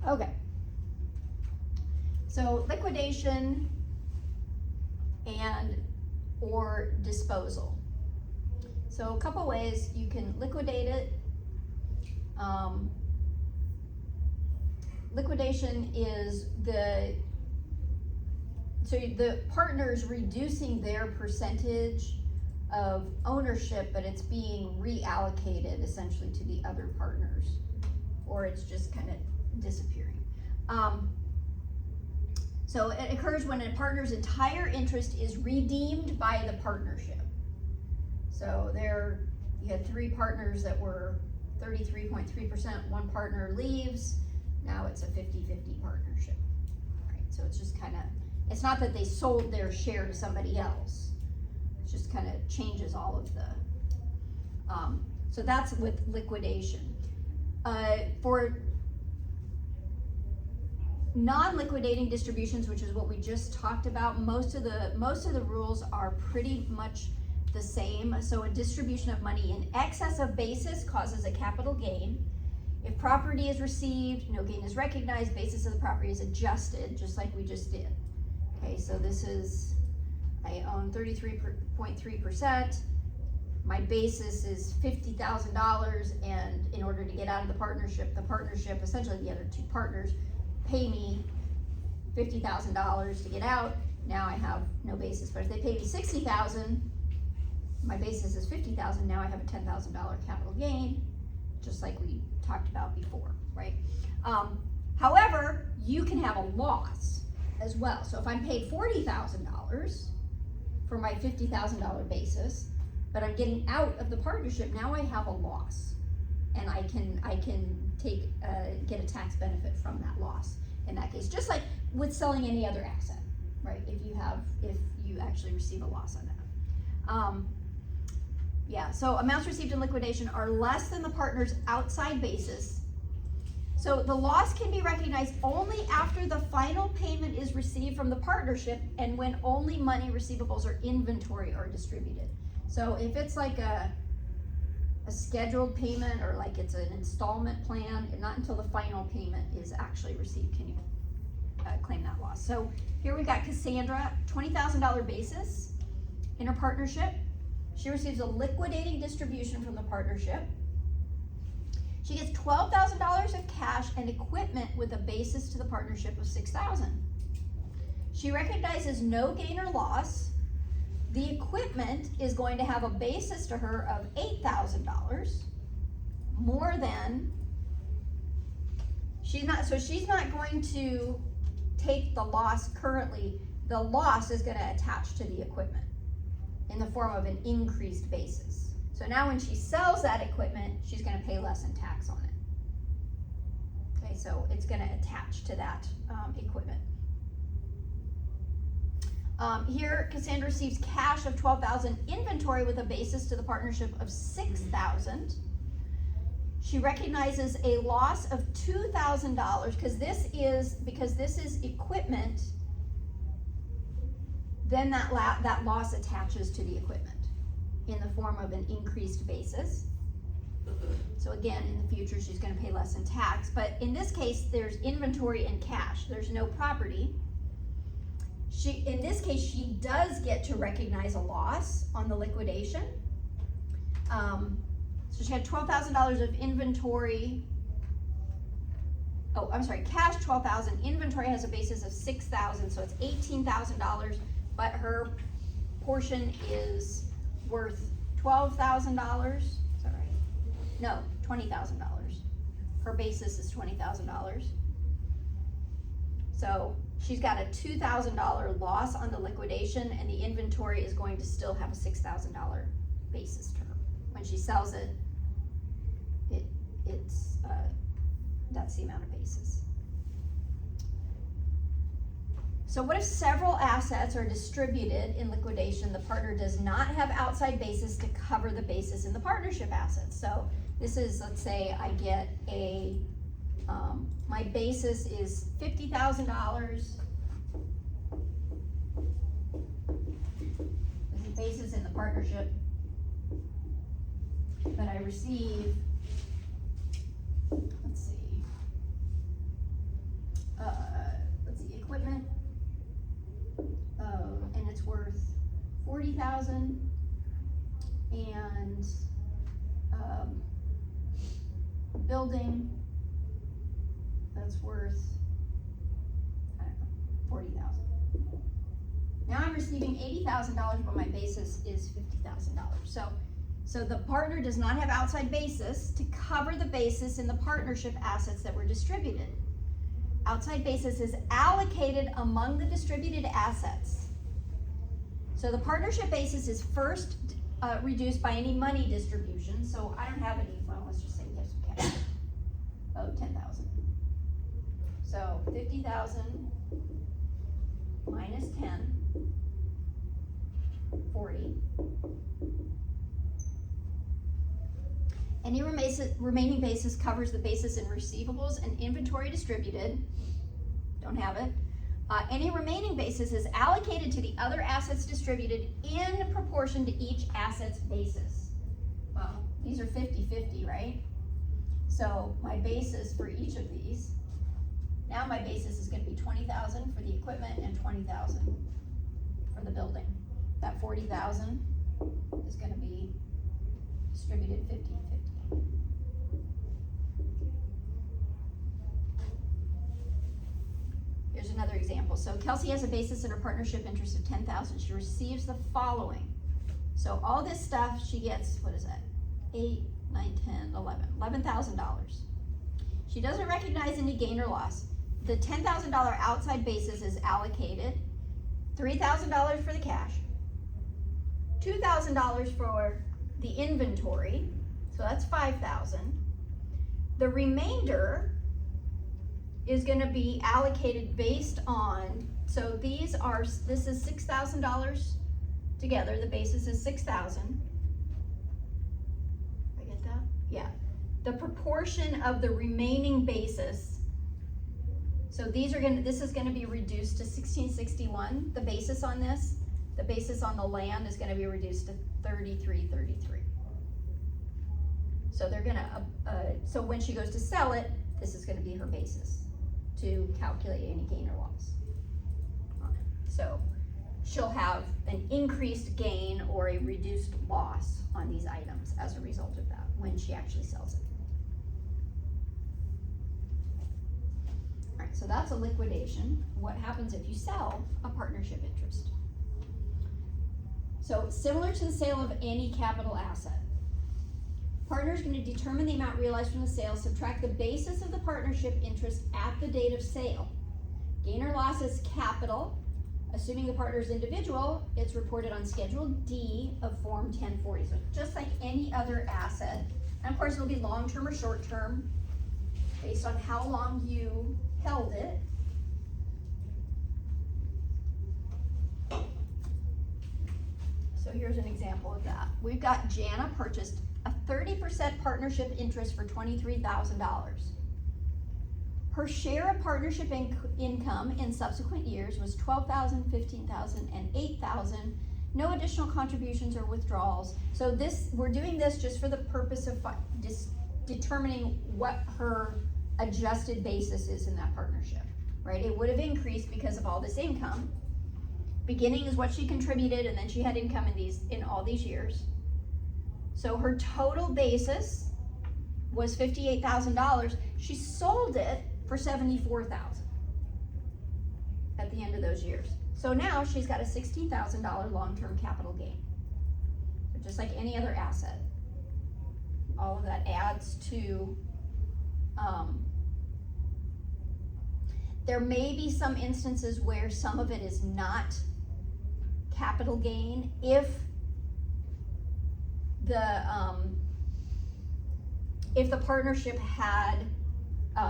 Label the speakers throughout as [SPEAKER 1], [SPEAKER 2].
[SPEAKER 1] Okay. So liquidation and or disposal. So a couple ways you can liquidate it. Liquidation is the partners reducing their percentage of ownership, but it's being reallocated essentially to the other partners, or it's just kind of disappearing. So it occurs when a partner's entire interest is redeemed by the partnership. So you had 3 partners that were 33.3%, one partner leaves, now it's a 50-50 partnership. Right? So it's just kind of, it's not that they sold their share to somebody else, it just kind of changes all of the, so that's with liquidation. For non-liquidating distributions, which is what we just talked about, most of the rules are pretty much the same. So a distribution of money in excess of basis causes a capital gain. If property is received, no gain is recognized, basis of the property is adjusted, just like we just did. Okay, so this is, I own 33.3%. My basis is $50,000, and in order to get out of the partnership, essentially the other 2 partners, pay me $50,000 to get out. Now I have no basis, but if they pay me $60,000, my basis is $50,000. Now I have a $10,000 capital gain, just like we talked about before, right? However, you can have a loss as well. So if I'm paid $40,000 for my $50,000 basis, but I'm getting out of the partnership, now I have a loss, and I can get a tax benefit from that loss in that case, just like with selling any other asset, right? If you actually receive a loss on that. Yeah, so amounts received in liquidation are less than the partner's outside basis. So the loss can be recognized only after the final payment is received from the partnership and when only money receivables or inventory are distributed. So if it's like a scheduled payment, or like it's an installment plan, and not until the final payment is actually received can you claim that loss. So here we've got Cassandra, $20,000 basis in her partnership. She receives a liquidating distribution from the partnership. She gets $12,000 of cash and equipment with a basis to the partnership of $6,000. She recognizes no gain or loss. The equipment is going to have a basis to her of $8,000, more than, she's not going to take the loss currently. The loss is going to attach to the equipment in the form of an increased basis. So now when she sells that equipment, she's going to pay less in tax on it. Okay, so it's going to attach to that equipment. Here, Cassandra receives cash of $12,000, inventory with a basis to the partnership of $6,000. She recognizes a loss of $2,000 because this is equipment. Then that loss attaches to the equipment in the form of an increased basis. So again, in the future, she's going to pay less in tax. But in this case, there's inventory and cash. There's no property. In this case, she does get to recognize a loss on the liquidation. So she had $12,000 of inventory. Oh, I'm sorry, cash $12,000. Inventory has a basis of $6,000, so it's $18,000. But her portion is worth $12,000. Is that right? No, $20,000. Her basis is $20,000. So she's got a $2,000 loss on the liquidation, and the inventory is going to still have a $6,000 basis to her. When she sells it, that's the amount of basis. So what if several assets are distributed in liquidation? The partner does not have outside basis to cover the basis in the partnership assets. So this is, let's say I get my basis is $50,000. This is basis in the partnership. But I receive, let's see, 40,000, and a building that's worth, I don't know, 40,000. Now I'm receiving $80,000, but my basis is $50,000. So the partner does not have outside basis to cover the basis in the partnership assets that were distributed. Outside basis is allocated among the distributed assets. So the partnership basis is first reduced by any money distribution. So I don't have any, well, let's just say we have some cash. Oh, 10,000. So 50,000 minus 10, 40. Any remaining basis covers the basis in receivables and inventory distributed. Don't have it. Any remaining basis is allocated to the other assets distributed in proportion to each asset's basis. Well, these are 50-50, right? So my basis for each of these, now my basis is going to be 20,000 for the equipment and 20,000 for the building. That 40,000 is going to be distributed 50-50. Here's another example. So Kelsey has a basis in her partnership interest of 10,000. She receives the following. So all this stuff she gets, what is that? 8, 9, 10, 11. $11,000. She doesn't recognize any gain or loss. The $10,000 outside basis is allocated. $3,000 for the cash. $2,000 for the inventory. So that's 5,000. The remainder is going to be allocated based on, so this is $6,000 together. The basis is 6,000. I get that? Yeah. The proportion of the remaining basis. So this is going to be reduced to 1661. The basis on this, the basis on the land is going to be reduced to 3333. So they're going to, so when she goes to sell it, this is going to be her basis to calculate any gain or loss on it. So she'll have an increased gain or a reduced loss on these items as a result of that when she actually sells it. All right, so that's a liquidation. What happens if you sell a partnership interest? So similar to the sale of any capital asset, partner is going to determine the amount realized from the sale, subtract the basis of the partnership interest at the date of sale. Gain or loss is capital. Assuming the partner is individual, it's reported on Schedule D of Form 1040. So just like any other asset, and of course it'll be long-term or short-term based on how long you held it. So here's an example of that. We've got Jana purchased a 30% partnership interest for $23,000. Her share of partnership income in subsequent years was $12,000, $15,000, and $8,000. No additional contributions or withdrawals. So we're doing this just for the purpose of determining what her adjusted basis is in that partnership, right? It would have increased because of all this income. Beginning is what she contributed, and then she had income in all these years. So her total basis was $58,000. She sold it for $74,000 at the end of those years. So now she's got a $16,000 long-term capital gain. So just like any other asset, all of that adds to, there may be some instances where some of it is not capital gain if the partnership had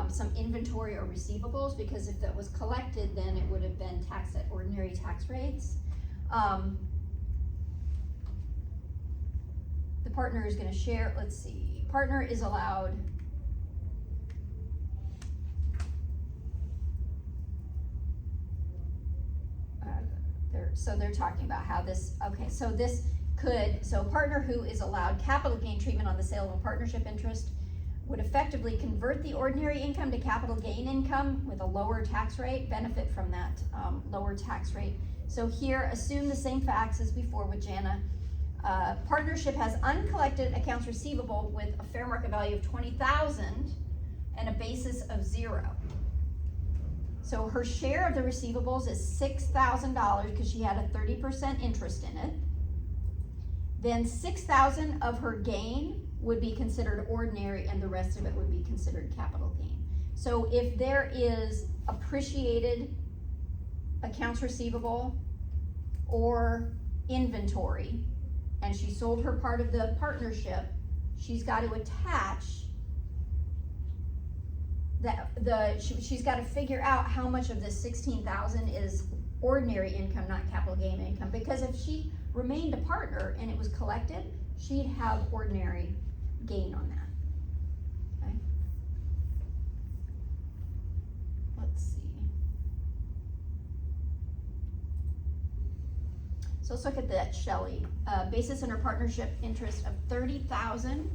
[SPEAKER 1] some inventory or receivables, because if that was collected, then it would have been taxed at ordinary tax rates. The partner is going to share, let's see, partner is allowed so they're talking about how this, okay, so this so a partner who is allowed capital gain treatment on the sale of a partnership interest would effectively convert the ordinary income to capital gain income with a lower tax rate, benefit from that lower tax rate So here, assume the same facts as before with Jana. Partnership has uncollected accounts receivable with a fair market value of 20,000 and a basis of 0. So her share of the receivables is $6,000 because she had a 30% interest in it. Then 6,000 of her gain would be considered ordinary and the rest of it would be considered capital gain. So if there is appreciated accounts receivable or inventory and she sold her part of the partnership, she's got to attach she's got to figure out how much of this 16,000 is ordinary income, not capital gain income, because if she remained a partner and it was collected, she'd have ordinary gain on that. Okay. Let's see. So let's look at that Shelley. Basis in her partnership interest of 30,000.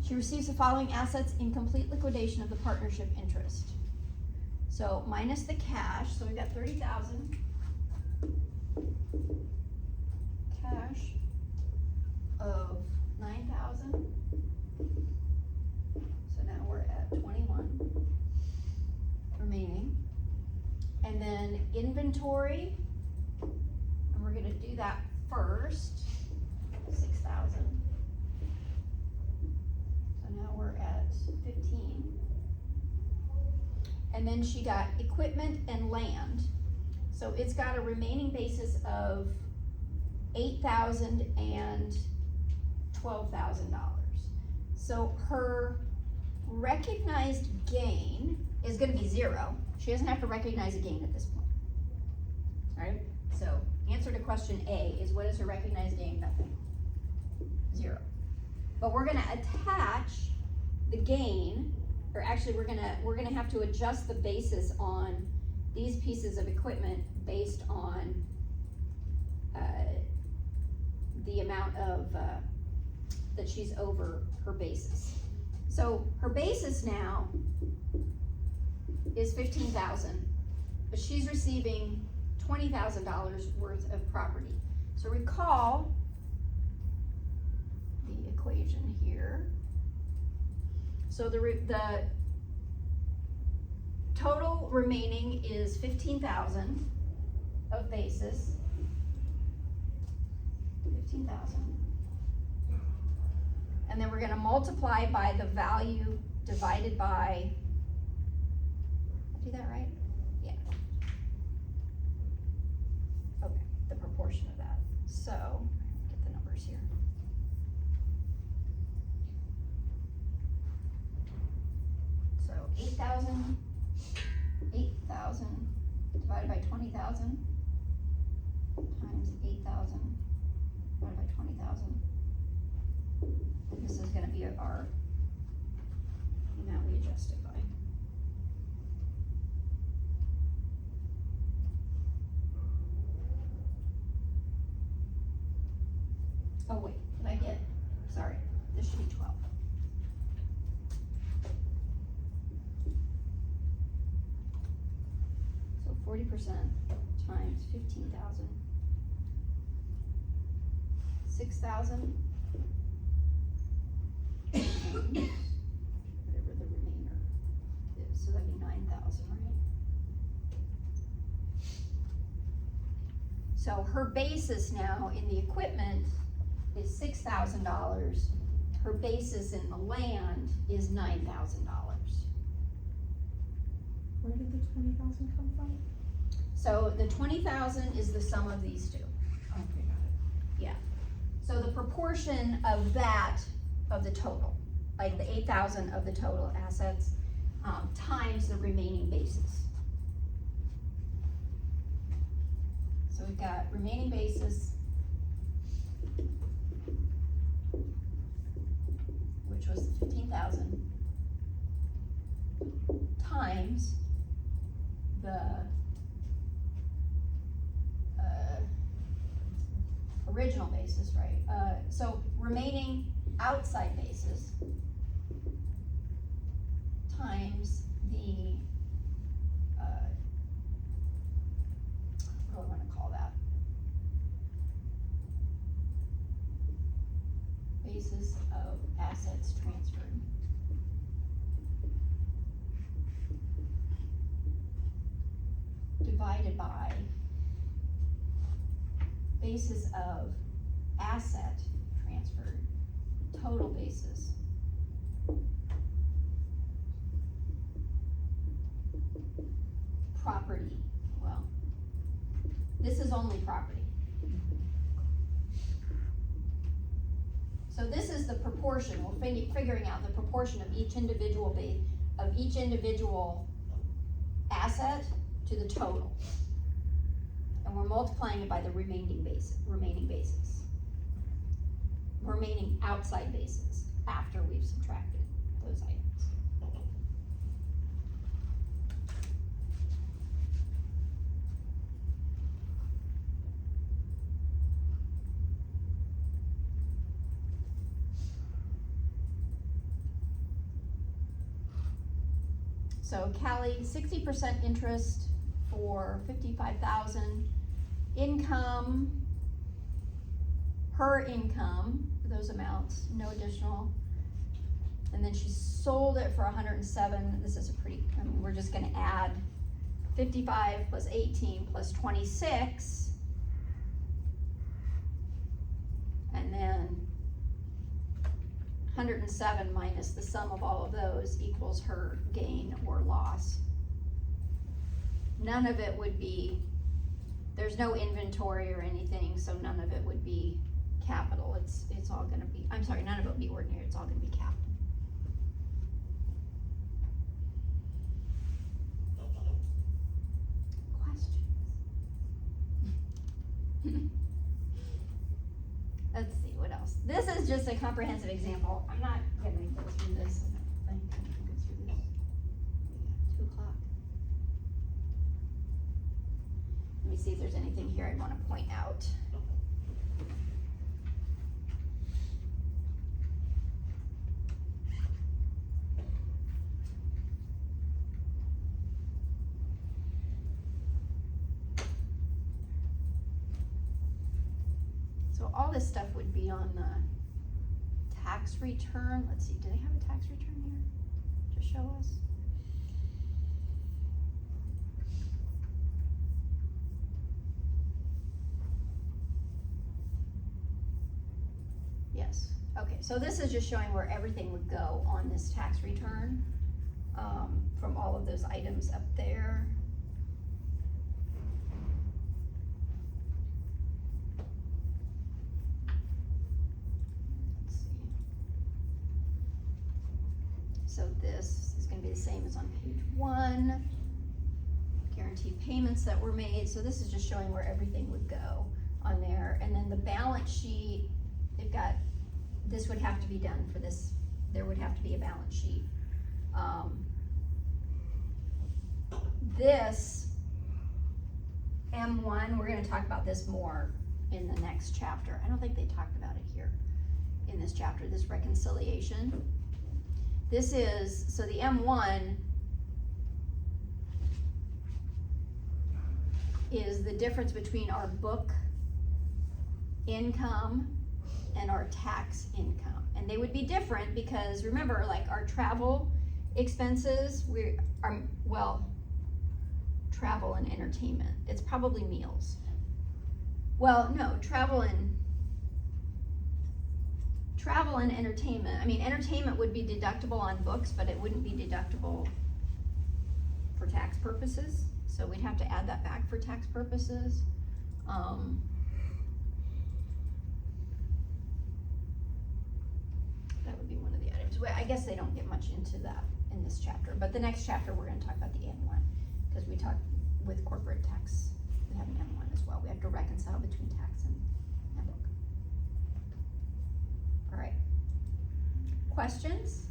[SPEAKER 1] She receives the following assets in complete liquidation of the partnership interest. So minus the cash, so we've got 30,000. Cash of 9,000. So now we're at 21 remaining. And then inventory, and we're gonna do that first, 6,000. Now we're at 15. And then she got equipment and land. So it's got a remaining basis of $8,000 and $12,000. So her recognized gain is going to be 0. She doesn't have to recognize a gain at this point. All right? So answer to question A is, what is her recognized gain? Nothing. 0. But we're gonna attach the gain, or actually we're gonna have to adjust the basis on these pieces of equipment based on the amount of that she's over her basis. So her basis now is 15,000, but she's receiving $20,000 worth of property. So recall the equation here. So the total remaining is 15,000 of basis. 15,000. And then we're going to multiply by the value divided by, did I do that right? Yeah. Okay, the proportion of that. So, get the numbers here. So 8,000 divided by 20,000 times 8,000 divided by 20,000. And this is going to be our amount we adjust it by. Oh wait, did I get, sorry, this should be 12. So 40% times 15,000, 6,000, whatever the remainder is, so that'd be 9,000, right? So her basis now in the equipment is $6,000. Her basis in the land is $9,000.
[SPEAKER 2] Where did the 20,000 come from?
[SPEAKER 1] So the 20,000 is the sum of these two.
[SPEAKER 2] Okay, got it.
[SPEAKER 1] Yeah. So the proportion of that, of the total, like the 8,000 of the total assets, times the remaining basis. So we've got remaining basis, which was 15,000, times the original basis, right? So remaining outside basis times the, what do I want to call that? assets transferred. Divided by basis of asset transferred, total basis. Property, well, this is only property. So this is the proportion, we're figuring out the proportion of each individual asset to the total. And we're multiplying it by the remaining outside basis after we've subtracted those items. So Callie, 60% interest for 55,000. Income, her income, those amounts, no additional. And then she sold it for 107. This is a pretty, I mean, we're just gonna add 55 plus 18 plus 26. And then 107 minus the sum of all of those equals her gain or loss. None of it would be, there's no inventory or anything, so none of it would be capital. It's all gonna be, I'm sorry, none of it would be ordinary, it's all gonna be capital. Questions? Let's see, what else? This is just a comprehensive example. I'm not gonna go through this. I don't think I can go through this. 2 o'clock. Let me see if there's anything here I'd wanna point out. So all this stuff would be on the tax return. Let's see, do they have a tax return here to show us? Yes, okay, so this is just showing where everything would go on this tax return, from all of those items up there. Let's see. So this is gonna be the same as on page 1. Guaranteed payments that were made, so this is just showing where everything would go on there. And then the balance sheet, they've got, this would have to be done for this, there would have to be a balance sheet. This M1, we're gonna talk about this more in the next chapter. I don't think they talked about it here in this chapter, this reconciliation. This is, so the M1 is the difference between our book income and our tax income. And they would be different because remember, like our travel expenses, travel and entertainment. It's probably meals. Well, no, travel and entertainment. I mean, entertainment would be deductible on books, but it wouldn't be deductible for tax purposes. So we'd have to add that back for tax purposes. That would be one of the items. Well, I guess they don't get much into that in this chapter, but the next chapter we're gonna talk about the M1, because we talk with corporate tax, we have an M1 as well. We have to reconcile between tax and book. All right. Questions?